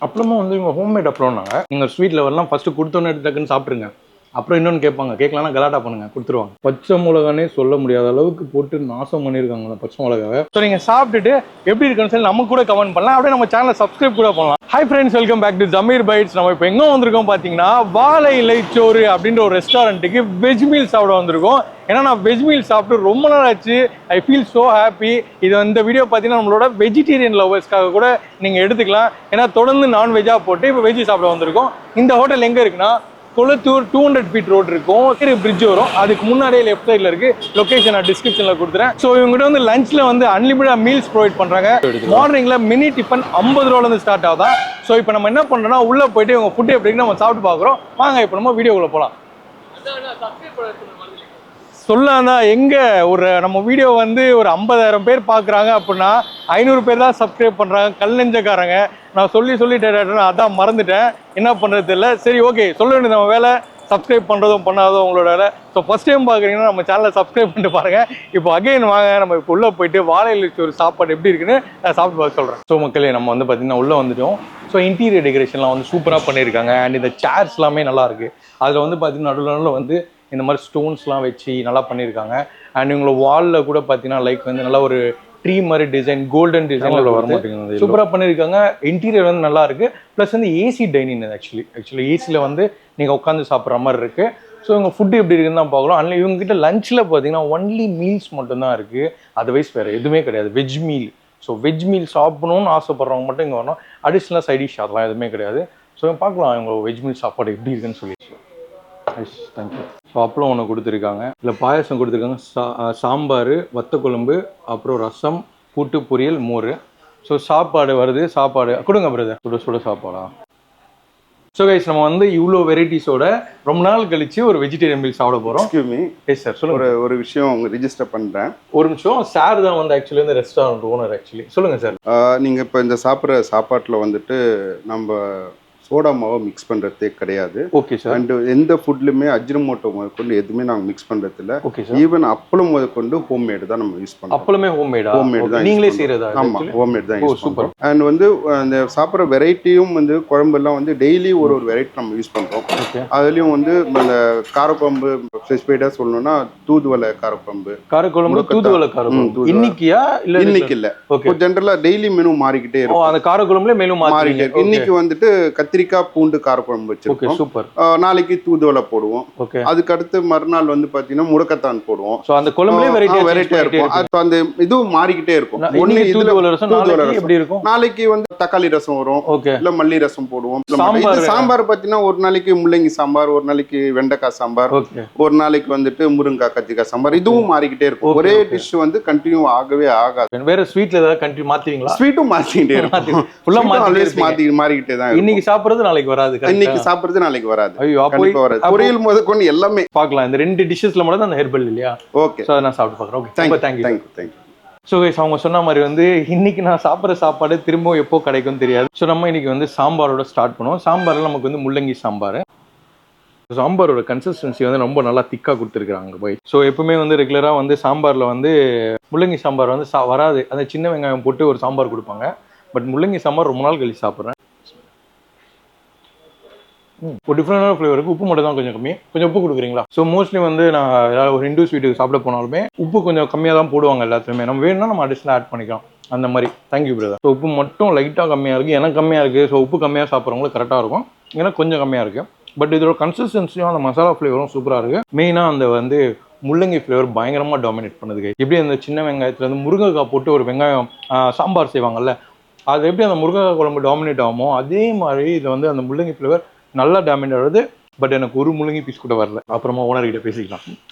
அப்புறமா வந்து இவங்க ஹோம்மேட் அப்புறம்னாங்க நீங்கள் ஸ்வீட் லெவல்லாம் ஃபஸ்ட்டு கொடுத்தோன்னு எடுத்துக்குன்னு சாப்பிட்ருங்க. அப்புறம் இன்னொன்று கேட்பாங்க, கேட்கலான்னா கலாட்டா பண்ணுங்க, கொடுத்துருவாங்க. பச்சை மிளகானே சொல்ல முடியாத அளவுக்கு போட்டு நாசம் பண்ணியிருக்காங்க அந்த பச்சை மிளகாவை. ஸோ நீங்கள் சாப்பிட்டுட்டு எப்படி இருக்குன்னு சொல்லி நம்ம கூட கமெண்ட் பண்ணலாம். அப்படியே நம்ம சேனலை சப்ஸ்கிரைப் கூட பண்ணலாம். Hi friends, welcome back to Jameer bytes. நம்ம இப்போ எங்கே வந்திருக்கோம் பார்த்தீங்கன்னா, வாழை இலைச்சோறு அப்படின்ற ஒரு ரெஸ்டாரண்ட்டுக்கு வெஜ் மீல் சாப்பிட வந்திருக்கோம். ஏன்னா நான் வெஜ் மீல் சாப்பிட்டு ரொம்ப நாள் ஆச்சு. I feel so happy. இது இந்த வீடியோ பார்த்தீங்கன்னா நம்மளோட வெஜிடேரியன் லவர்ஸ்க்காக கூட நீங்கள் எடுத்துக்கலாம். ஏன்னா தொடர்ந்து நான்வெஜ்ஜாக போட்டு இப்போ வெஜ் சாப்பிட வந்திருக்கோம். இந்த ஹோட்டல் எங்கே இருக்குன்னா, கொளத்தூர் 200 ஃபீட் ரோடு இருக்கும், பிரிட்ஜ் வரும், அதுக்கு முன்னாடியே லெஃப்ட் சைடில் இருக்கு. லொகேஷன் நான் டிஸ்கிரிப்ஷனில் கொடுத்துறேன். ஸோ இவங்ககிட்ட வந்து லஞ்சில் வந்து அன்லிமிட்டட் மீல்ஸ் ப்ரொவைட் பண்ணுறாங்க. மார்னிங்கில் மினி டிஃபன் 50 ரூபாலேருந்து ஸ்டார்ட் ஆகுதான். ஸோ இப்போ நம்ம என்ன பண்ணுறோம்னா, உள்ளே போயிட்டு இவங்க ஃபுட்டு எப்படின்னு நம்ம சாப்பிட்டு பார்க்குறோம். வாங்க இப்போ நம்ம வீடியோக்குள்ளே போகலாம். சொல்லலாம் தான், எங்கே நம்ம வீடியோ வந்து ஒரு 50,000 பேர் பார்க்குறாங்க அப்படின்னா 500 பேர் தான் சப்ஸ்கிரைப் பண்ணுறாங்க. கல்லெஞ்சக்காரங்க. நான் சொல்லிட்டேன், அதான் மறந்துட்டேன், என்ன பண்ணுறது இல்லை. சரி ஓகே, சொல்ல வேண்டியது நம்ம வேலை. சப்ஸ்கிரைப் பண்ணுறதும் பண்ணாதோ உங்களோட வேலை. ஸோ ஃபஸ்ட் டைம் பார்க்குறீங்கன்னா நம்ம சேனலை சப்ஸ்கிரைப் பண்ணிட்டு பாருங்கள். இப்போ அகைன் வாங்க, நம்ம இப்போ உள்ளே போயிட்டு வாழை இலைச்சோறு சாப்பாடு எப்படி இருக்குன்னு நான் சாப்பிட்டு பார்க்க சொல்கிறேன். ஸோ மக்களே, நம்ம வந்து பார்த்திங்கன்னா உள்ளே வந்துட்டோம். ஸோ இன்டீரியர் டெக்கரேஷன்லாம் வந்து சூப்பராக பண்ணியிருக்காங்க. அண்ட் இந்த சேர்ஸ் எல்லாமே நல்லாயிருக்கு. அதில் வந்து பார்த்திங்கன்னா நடுவில் வந்து இந்த மாதிரி ஸ்டோன்ஸ்லாம் வச்சு நல்லா பண்ணியிருக்காங்க. அண்ட் இவங்களோட வாலில் கூட பார்த்தீங்கன்னா லைக் வந்து நல்லா ஒரு ட்ரீ மாதிரி டிசைன், கோல்டன் டிசைனில் வர மாட்டேங்குது, சூப்பராக பண்ணியிருக்காங்க. இன்டீரியர் வந்து நல்லா இருக்குது. ப்ளஸ் வந்து ஏசி டைனிங் ஆக்சுவலி ஏசியில் வந்து நீங்கள் உட்காந்து சாப்பிட்ற மாதிரி இருக்குது. ஸோ இவங்க ஃபுட்டு எப்படி இருக்குன்னு தான் பார்க்கலாம். அதில் இவங்ககிட்ட லஞ்சில் பார்த்தீங்கன்னா ஒன்லி மீல்ஸ் மட்டும்தான் இருக்குது. அதர்வைஸ் வேறு எதுவுமே கிடையாது. Veg meal. So veg meal சாப்பிடணும்னு ஆசைப்படுறவங்க மட்டும் இங்கே வரணும். அடிஷ்னலாக சைடிஷ் அதெல்லாம் எதுவுமே கிடையாது. ஸோ பார்க்கலாம் இவங்க வெஜ் மீல் சாப்பாடு எப்படி இருக்குன்னு சொல்லி. தேங்க்யூ. ஸோ அப்பளம் ஒன்று கொடுத்துருக்காங்க, இல்லை பாயசம் கொடுத்துருக்காங்க, சாம்பார், வத்த குழம்பு, அப்புறம் ரசம், கூட்டு பொரியல், மோர். ஸோ சாப்பாடு வருது. சாப்பாடு கொடுங்க பிரதர். சுட சுட சாப்பாடா? ஸோ கைஸ், நம்ம வந்து இவ்வளோ வெரைட்டிஸோட ரொம்ப நாள் கழிச்சு ஒரு வெஜிடேரியன் மீல் சாப்பிட போகிறோம். Excuse me. எஸ் சார், சொல்லுங்க. ஒரு விஷயம் உங்க ரிஜிஸ்டர் பண்ணுறேன். ஒரு நிமிஷம். சார் தான் வந்து ஆக்சுவலி வந்து ரெஸ்டாரண்ட் ஓனர். ஆக்சுவலி சொல்லுங்கள் சார். நீங்கள் இப்போ இந்த சாப்பிட்ற சாப்பாட்டில் வந்துட்டு நம்ம சோடா மாவை மிக்ஸ் பண்ணுறதே கிடையாது. Okay sir. அண்ட் எந்த ஃபுட்லையுமே அஜினமோட்டோ முதற்கொண்டு எதுவுமே நாங்கள் மிக்ஸ் பண்ணுறது இல்லை. Okay sir. ஈவன் அப்பளம் முதற்கொண்டு ஹோம்மேடு தான் நம்ம யூஸ் பண்ணுறோம். அப்பளமே ஹோம்மேடா? ஹோம்மேடு தான். நீங்களே செய்கிறதா? ஆமாம், ஹோம்மேட் தான் யூஸ் பண்ணுறோம். அண்ட் வந்து அந்த சாப்பிட்ற வெரைட்டியும் வந்து குழம்பெல்லாம் வந்து டெய்லி ஒரு வெரைட்டி நம்ம யூஸ் பண்ணுறோம். அதுலேயும் வந்து அந்த காரக்குழம்பு ஸ்பெசிஃபைடாக சொல்லணும்னா தூதுவளை காரக்குழம்பு. காரக்குழம்பு தூதுவளை காரக்குழம்பு இன்னைக்கியா? இல்லை இன்னைக்கு இல்லை. ஓகே. ஜென்ரலாக டெய்லி மெனு மாறிக்கிட்டே இருக்கும். அந்த காரக்குழம்புல மெனு மாறிக்கிட்டே. இன்னைக்கு வந்துட்டு கத்திரிக்காய் பூண்டு காரக்குழம்பு வச்சிருக்கோம். சூப்பர். நாளைக்கு தூதுவளை போடுவோம். ஓகே. அதுக்கு அடுத்து மறுநாள் வந்து பாத்தீங்கன்னா முடக்கத்தான் போடுவோம். சோ அந்த குழம்புலயே வெரைட்டியா இருக்கும். அந்த இதுவும் மாறிக்கிட்டே இருக்கும். ஒண்ணு தூதுவளை ரசம், நாளைக்கு எப்படி இருக்கும்? நாளைக்கு வந்து தக்காளி ரசம் வரும், இல்ல மல்லி ரசம் போடுவோம். சாம்பார் பாத்தீங்கன்னா ஒரு நாளைக்கு முள்ளங்கி சாம்பார், ஒரு நாளைக்கு வெண்டைக்காய் சாம்பார், ஒரு நாளைக்கு வந்துட்டு முருங்காய் கத்திரிக்காய் சாம்பார். இதுவும் மாறிக்கிட்டே இருக்கும். ஒரே டிஷ் வந்து கண்டினியூ ஆகவே ஆகாது. வேற ஸ்வீட்ல ஏதாவது கண்டினியூ மாத்துவீங்களா? ஸ்வீட்டும் மாத்திக்கிட்டே இருக்கும். ஃபுல்லா மாறிக்கிட்டே தான். இன்னைக்கு சாப்பிடுறது நாளைக்கு வராது, இன்னைக்கு சாப்பிடுறது நாளைக்கு வராது. ஐயோ, அப்போ வராது. பொரியல் முதற்கொண்டு எல்லாமே பார்க்கலாம். இந்த ரெண்டு டிஷ்ஷஸ்ல மட்டும் தான் அந்த ஹெர்பல் இல்லையா? ஓகே. சோ நான் சாப்பிட்டு பார்க்கறேன். Okay, thank you. ஸோ கைஸ், அவங்க சொன்ன மாதிரி வந்து இன்னைக்கு நான் சாப்பிட்ற சாப்பாடு திரும்ப எப்போ கிடைக்கும்னு தெரியாது. ஸோ நம்ம இன்னைக்கு வந்து சாம்பாரோட ஸ்டார்ட் பண்ணுவோம். சாம்பாரில் நமக்கு வந்து முள்ளங்கி சாம்பார். சாம்பாரோட கன்சிஸ்டன்சி வந்து ரொம்ப நல்லா திக்காக கொடுத்துருக்காங்க போய். ஸோ எப்பவுமே வந்து ரெகுலராக வந்து சாம்பாரில் வந்து முள்ளங்கி சாம்பார் வந்து வராது. அந்த சின்ன வெங்காயம் போட்டு ஒரு சாம்பார் கொடுப்பாங்க. பட் முள்ளங்கி சாம்பார் ரொம்ப நாள் கழிச்சு சாப்பிட்றேன். ஒரு டிஃப்ரெண்டான ஃப்ளேவர் இருக்குது. உப்பு மட்டும் தான் கொஞ்சம் கம்மி. கொஞ்சம் உப்பு கொடுக்குறீங்களா? ஸோ மோஸ்ட்லி வந்து நான் ஏதாவது ஒரு ஹிந்து ஸ்வீட்டுக்கு சாப்பிட போனாலுமே உப்பு கொஞ்சம் கம்மியாக தான் போடுவாங்க எல்லாத்துலேயுமே. நம்ம வேணும்னா நம்ம அடிஷனலாக ஆட் பண்ணிக்கலாம் அந்த மாதிரி. Thank you brother. ஸோ உப்பு மட்டும் லைட்டாக கம்மியாக இருக்குது, எனக்கு கம்மியாக இருக்குது. ஸோ உப்பு கம்மியாக சாப்பிட்றவங்களுக்கு கரெக்டாக இருக்கும், ஏன்னா கொஞ்சம் கம்மியாக இருக்குது. பட் இதோட கன்சிஸ்டன்சியும் அந்த மசாலா ஃப்ளேவரும் சூப்பராக இருக்குது. மெயினாக அந்த வந்து முள்ளங்கி ஃப்ளேவர் பயங்கரமாக டாமினேட் பண்ணுது. எப்படி அந்த சின்ன வெங்காயத்தில் வந்து முருங்கைக்காய் போட்டு ஒரு வெங்காயம் சாம்பார் செய்வாங்கல்ல, அது எப்படி அந்த முருங்கைக்காய் குழம்பு டாமினேட் ஆகுமோ அதே மாதிரி இது வந்து அந்த முள்ளங்கி ஃப்ளேவர் நல்லா டாமினேட் ஆகுது. பட் எனக்கு ஒரு முள்ளங்கி பீஸ் கூட வரல. அப்புறமா ஓனர்கிட்ட பேசிக்கலாம்.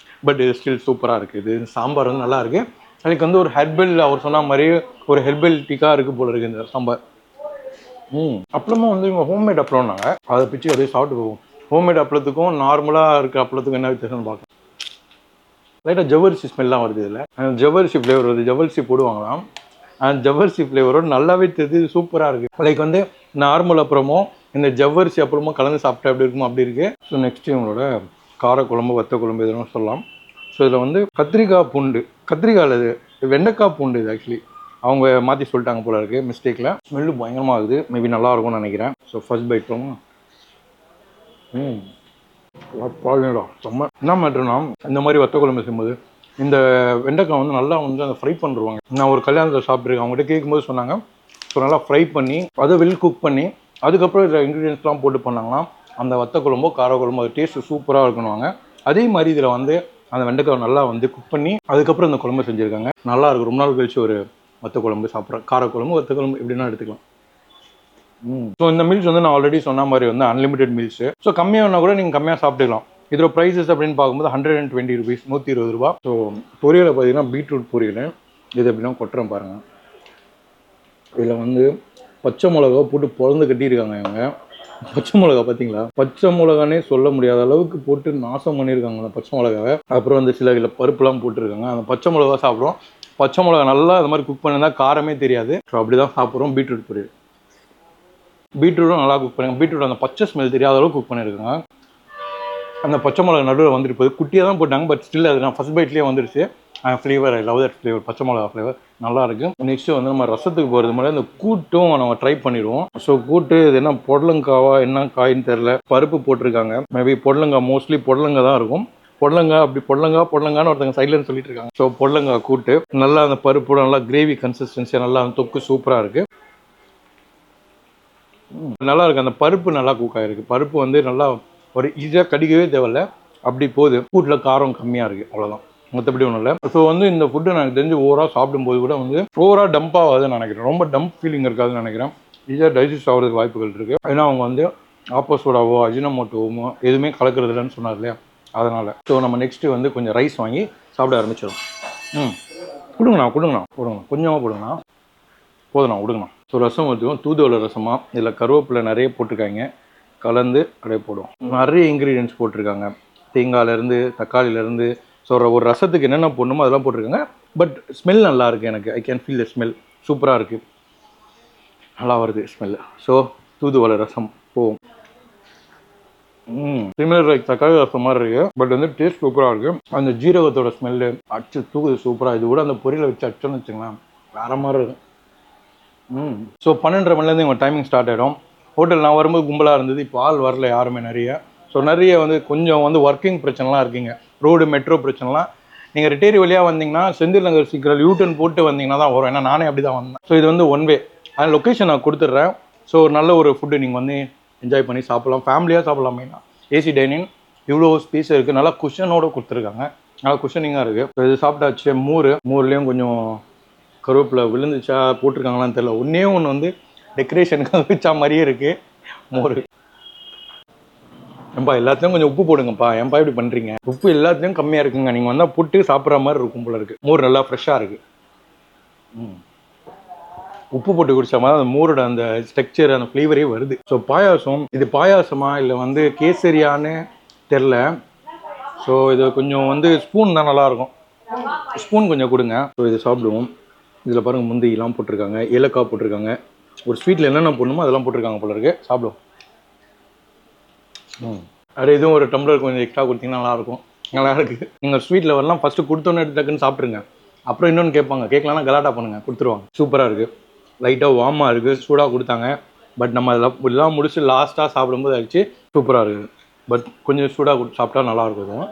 பட் இது ஸ்டில் சூப்பராக இருக்குது. இது சாம்பார் வந்து நல்லா இருக்குது. அதுக்கு வந்து ஒரு ஹெர்பல், அவர் சொன்ன மாதிரி ஒரு ஹெர்பல் டீக்காக இருக்குது போல இருக்குது இந்த சாம்பார். அப்புறமா வந்து இவங்க ஹோம்மேட் அப்புறம்னாங்க, அதை பிச்சு அதே சாப்பிட்டு போவோம். ஹோம்மேட் அப்பளத்துக்கும் நார்மலாக இருக்க அப்பளத்துக்கும் என்ன வித்தியாசம்னு பார்க்கலாம். லைட்டாக ஜவ்வரிசி ஸ்மெல்லாம் வருது. இதில் ஜவ்வரிசி ஃப்ளேவர் வருது. ஜவ்வரிசி போடுவாங்களாம். அந்த ஜவ்வரிசி ஃப்ளேவரோட நல்லாவே தெரியுது. சூப்பராக இருக்குது. லைக் வந்து நார்மல் அப்புறமும் இந்த ஜவ்வரிசி அப்புறமா கலந்து சாப்பிட்டா எப்படி இருக்குமோ அப்படி இருக்குது. ஸோ நெக்ஸ்ட் இவங்களோட காரக்குழம்பு, வத்த குழம்பு இதெல்லாம் சொல்லலாம். ஸோ இதில் வந்து கத்திரிக்காய் பூண்டு, கத்திரிக்காயில் இது வெண்டைக்காய் பூண்டு. இது ஆக்சுவலி அவங்க மாற்றி சொல்லிட்டாங்க போல இருக்குது மிஸ்டேக்கில். ஸ்மெல்லு பயங்கரமாக ஆகுது, மேபி நல்லா இருக்கும்னு நினைக்கிறேன். ஸோ ஃபர்ஸ்ட் பைட் போமா. பாருங்கடா செம்ம. என்ன மேட்டர்னா இந்த மாதிரி வத்த குழம்பு செய்யும்போது இந்த வெண்டைக்காய் வந்து நல்லா வந்து அதை ஃப்ரை பண்ணிடுவாங்க. நான் ஒரு கல்யாணத்தில் சாப்பிட்ருக்கேன், அவங்ககிட்ட கேட்கும்போது சொன்னாங்க. ஸோ நல்லா ஃப்ரை பண்ணி அதை வெல் குக் பண்ணி அதுக்கப்புறம் இதில் இன்க்ரீடியன்ஸ்லாம் போட்டு பண்ணாங்கன்னா அந்த வத்த குழம்போ கார குழம்போ அது டேஸ்ட்டு சூப்பராக இருக்கணுவாங்க. அதே மாதிரி இதில் வந்து அந்த வெண்டைக்காய் நல்லா வந்து குக் பண்ணி அதுக்கப்புறம் இந்த குழம்பு செஞ்சுருக்காங்க. நல்லா இருக்கும். ரொம்ப நாள் கழிச்சு ஒரு வத்த குழம்பு சாப்பிட்றேன். காரக்குழம்பு வத்த குழம்பு எப்படின்னா எடுத்துக்கலாம். ஸோ இந்த மீல்ஸ் வந்து நான் ஆல்ரெடி சொன்ன மாதிரி வந்து அன்லிமிட்டெட் மீல்ஸு. ஸோ கம்மியாகனா கூட நீங்கள் கம்மியாக சாப்பிட்டுக்கலாம். இதோட ப்ரைஸஸ் அப்படின்னு பார்க்கும்போது 120 rupees, 120 ரூபா. ஸோ பொரியலை பார்த்தீங்கன்னா பீட்ரூட் பொரியல். இது எப்படின்னா கொட்டுறேன் பாருங்கள். இதில் வந்து பச்சை மிளகா போட்டு பொழந்து கட்டியிருக்காங்க இவங்க. பச்சை மிளகா பார்த்தீங்களா, பச்சை மிளகானே சொல்ல முடியாத அளவுக்கு போட்டு நாசம் பண்ணியிருக்காங்க அந்த பச்சை மிளகாவை. அப்புறம் வந்து சில இதில் பருப்புலாம் போட்டிருக்காங்க. அந்த பச்சை மிளகா சாப்பிட்றோம். பச்சை மிளகா நல்லா அது மாதிரி குக் பண்ணியிருந்தா காரமே தெரியாது. ஸோ அப்படி தான் சாப்பிட்றோம். பீட்ரூட் பொரியல், பீட்ரூட்டும் நல்லா குக் பண்ணுங்க. பீட்ரூட் அந்த பச்சை ஸ்மெல் தெரியாத அளவுக்கு குக் பண்ணியிருக்காங்க. அந்த பச்சை மிளகா நடுவில் வந்துட்டு போகுது. குட்டியாக தான் போட்டாங்க, பட் ஸ்டில் அது நான் ஃபர்ஸ்ட் பைட்லேயே வந்துருச்சு. Flavour, I love that flavour. பச்சை மிளகா ஃப்ளேவர் நல்லா இருக்குது. நெக்ஸ்ட்டு வந்து நம்ம ரசத்துக்கு போகிறது மாதிரி அந்த கூட்டும் நம்ம ட்ரை பண்ணிடுவோம். ஸோ கூட்டு இது என்ன பொடலங்காவா என்ன காயின்னு தெரில, பருப்பு போட்டிருக்காங்க. மேபி பொடலங்காய், மோஸ்ட்லி பொடலங்காய் தான் இருக்கும். பொடலங்காய் அப்படி பொடலங்கான்னு ஒருத்தங்க சைட்லன்னு சொல்லிட்டு இருக்காங்க. ஸோ பொடலங்காய் கூட்டு நல்லா அந்த பருப்பு நல்லா கிரேவி கன்சிஸ்டன்சியாக நல்லா அந்த தொக்கு சூப்பராக இருக்குது. நல்லா இருக்குது. அந்த பருப்பு நல்லா குக் ஆகிருக்கு. பருப்பு வந்து நல்லா ஒரு ஈஸியாக கடிக்கவே தேவையில்ல, அப்படி போகுது. ஃபுட்டில் காரம் கம்மியாக இருக்குது, அவ்வளோதான். மற்றபடி ஒன்றும் இல்லை. ஸோ வந்து இந்த ஃபுட்டு எனக்கு தெரிஞ்சு ஓவராக சாப்பிடும்போது கூட வந்து ஓவராக டம்ப் ஆகாதுன்னு நினைக்கிறேன். ரொம்ப டம்ப் ஃபீலிங் இருக்காதுன்னு நினைக்கிறேன். ஈஸியாக டைஜஸ்ட் ஆகிறதுக்கு வாய்ப்புகள் இருக்குது. ஏன்னா அவங்க வந்து ஆப்போசோடாவோ அஜினமோட்டோவோ எதுவுமே கலக்கிறது இல்லைன்னு சொன்னார் இல்லையா, அதனால். ஸோ நம்ம நெக்ஸ்ட்டு வந்து கொஞ்சம் ரைஸ் வாங்கி சாப்பிட ஆரம்பிச்சிடும். கொடுங்கண்ணா கொஞ்சமாக கொடுங்கண்ணா, போதுண்ணா விடுங்கண்ணா. ஸோ ரசம் ஊற்றுவோம். தூதுவளை ரசமாக இதில் கருவேப்பிலை நிறைய போட்டிருக்காங்க, கலந்து அப்படியே போடுவோம். நிறைய இன்க்ரீடியன்ஸ் போட்டிருக்காங்க, தேங்காயிலேருந்து தக்காளியிலேருந்து. ஸோ ஒரு ரசத்துக்கு என்னென்ன போடணுமோ அதெல்லாம் போட்டிருக்காங்க. பட் ஸ்மெல் நல்லா இருக்குது. எனக்கு I can feel the smell. சூப்பராக இருக்குது, நல்லா வருது ஸ்மெல். ஸோ தூதுவளை ரசம் போவோம். சிமிலர் லைக் தக்காளி ரசம் மாதிரி இருக்குது, பட் வந்து டேஸ்ட் சூப்பராக இருக்குது. அந்த ஜீரகத்தோட ஸ்மெல்லு அச்சு தூக்குது சூப்பராக. இது கூட அந்த பொரியலை வச்சு அச்சோன்னு வச்சுங்களேன், வேறு மாதிரி இருக்கும். ஸோ 12:30 மணிலேருந்து எங்கள் டைமிங் ஸ்டார்ட் ஆகிடும். ஹோட்டல் நான் வரும்போது கும்பலாக இருந்தது, இப்போ ஆள் வரல யாருமே நிறைய. ஸோ நிறைய வந்து கொஞ்சம் வந்து ஒர்க்கிங் பிரச்சனைலாம் இருக்குங்க, ரோடு மெட்ரோ பிரச்சனைலாம். நீங்கள் ரிட்டேரி வழியாக வந்தீங்கன்னா செந்தில் நகர் சீக்கிரம் யூட்டன் போட்டு வந்தீங்கன்னா தான் வரும். ஏன்னா நானே அப்படி தான் வந்தேன். ஸோ இது வந்து ஒன் வே. அந்த லொக்கேஷன் நான் கொடுத்துட்றேன். ஸோ ஒரு நல்ல ஒரு ஃபுட்டு நீங்கள் வந்து என்ஜாய் பண்ணி சாப்பிட்லாம், ஃபேமிலியாக சாப்பிட்லாம். மெயினாக ஏசி டைனிங், இவ்வளோ ஸ்பேஸ் இருக்குது, நல்லா குஷனோடு கொடுத்துருக்காங்க, நல்லா குஷனிங்காக இருக்குது. ஸோ இது சாப்பிட்டாச்சு. மூர்லேயும் கொஞ்சம் கருவேப்பிலை விழுந்துச்சா போட்டிருக்காங்களான்னு தெரியல. ஒன்று வந்து டெக்கரேஷனுக்காக வச்சா மாதிரியே இருக்குது மோர். ஏன்பா எல்லாத்துலேயும் கொஞ்சம் உப்பு போடுங்கப்பா, ஏன்பா இப்படி பண்ணுறீங்க? உப்பு எல்லாத்துலேயும் கம்மியாக இருக்குங்க, நீங்கள் வந்தால் புட்டு சாப்பிட்ற மாதிரி இருக்கும் போல இருக்குது. மோர் நல்லா ஃப்ரெஷ்ஷாக இருக்குது. உப்பு போட்டு குடிச்சா மாதிரி அந்த மோரோட அந்த ஸ்ட்ரக்சர், அந்த ஃப்ளேவரே வருது. ஸோ பாயாசம், இது பாயாசமா இல்லை வந்து கேசரியான்னு தெரில. ஸோ இது கொஞ்சம் வந்து ஸ்பூன் தான் நல்லாயிருக்கும், ஸ்பூன் கொஞ்சம் கொடுங்க. ஸோ இது சாப்பிடுவோம். இதில் பாருங்கள் முந்திரிலாம் போட்டிருக்காங்க, ஏலக்காய் போட்டிருக்காங்க, ஒரு ஸ்வீட்டில் என்னென்ன போடணுமோ அதெல்லாம் போட்டிருக்காங்க போல இருக்குது. சாப்பிடுவோம். அது இதுவும் ஒரு டம்ளர் கொஞ்சம் எக்ஸ்ட்ரா கொடுத்தீங்கன்னா நல்லாயிருக்கும். நல்லா இருக்குது. நீங்கள் ஸ்வீட்டில் வரலாம் ஃபஸ்ட்டு கொடுத்தோன்னே டக்குன்னு சாப்பிட்ருங்க. அப்புறம் இன்னொன்று கேட்பாங்க, கேட்கலான்னா கலாட்டா பண்ணுங்கள், கொடுத்துருவாங்க. சூப்பராக இருக்குது. லைட்டாக வார்மாக இருக்குது, சூடாக கொடுத்தாங்க. பட் நம்ம இதெல்லாம் முடிச்சு லாஸ்ட்டாக சாப்பிடும்போது ஆயிடுச்சு, சூப்பராக இருக்குது. பட் கொஞ்சம் சூடாக சாப்பிட்டா நல்லாயிருக்கும்.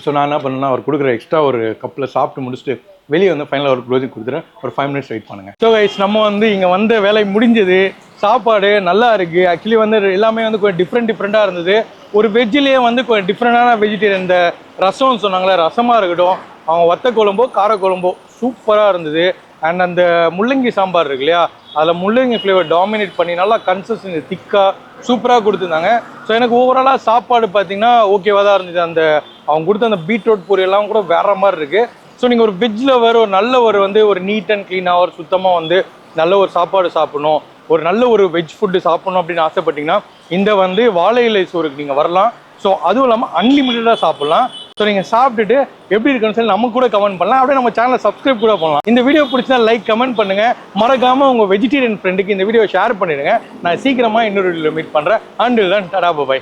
ஸோ நான் என்ன பண்ணேன்னா அவர் கொடுக்குற எக்ஸ்ட்ரா ஒரு கப்பில் சாப்பிட்டு முடிச்சுட்டு வெளியே வந்து ஃபைனலாக ஒரு க்ளோசிங் கொடுத்துறேன். ஒரு 5 minutes வெயிட் பண்ணுங்கள். ஸோ கைஸ், நம்ம வந்து இங்கே வந்த வேலை முடிஞ்சது. சாப்பாடு நல்லா இருக்குது. ஆக்சுவலி வந்து எல்லாமே வந்து கொஞ்சம் டிஃப்ரெண்ட்டாக இருந்தது. ஒரு வெஜ்ஜிலேயே வந்து கொஞ்சம் டிஃப்ரெண்டான வெஜிடேரியன். இந்த ரசம்னு சொன்னாங்களே, ரசமாக இருக்கட்டும், அவங்க வத்த குழம்போ காரக்குழம்போ சூப்பராக இருந்தது. அண்ட் அந்த முள்ளங்கி சாம்பார் இருக்கு இல்லையா, அதில் முள்ளங்கி ஃப்ளேவர் டாமினேட் பண்ணி நல்லா கன்சிஸ்டன்சி திக்காக சூப்பராக கொடுத்துருந்தாங்க. ஸோ எனக்கு ஓவராலாக சாப்பாடு பார்த்தீங்கன்னா ஓகேவாக தான் இருந்தது. அந்த அவங்க கொடுத்த அந்த பீட்ரூட் பொரியெல்லாம் கூட வேறு மாதிரி இருக்குது. ஸோ நீங்கள் ஒரு வெஜ்ஜில் ஒரு நல்ல ஒரு நீட் அண்ட் க்ளீனாக ஒரு சுத்தமாக வந்து நல்ல ஒரு சாப்பாடு சாப்பிடணும், ஒரு நல்ல ஒரு வெஜ் ஃபுட்டு சாப்பிடணும் அப்படின்னு ஆசைப்பட்டீங்கன்னா இந்த வந்து வாழை இலை சோறுக்கு நீங்கள் வரலாம். ஸோ அதுவும் இல்லாமல் அன்லிமிட்டடாக சாப்பிட்லாம். ஸோ நீங்கள் சாப்பிட்டுட்டு எப்படி இருக்குன்னு சொல்லி நம்ம கூட கமெண்ட் பண்ணலாம். அப்படியே நம்ம சேனலை சப்ஸ்கிரைப் கூட பண்ணலாம். இந்த வீடியோ பிடிச்சா லைக் கமெண்ட் பண்ணுங்கள். மறக்காமல் உங்கள் வெஜிடேரியன் ஃப்ரெண்டுக்கு இந்த வீடியோ ஷேர் பண்ணிடுங்க. நான் சீக்கிரமாக இன்னொரு வீடியோவில் மீட் பண்ணுறேன். Until then tata by.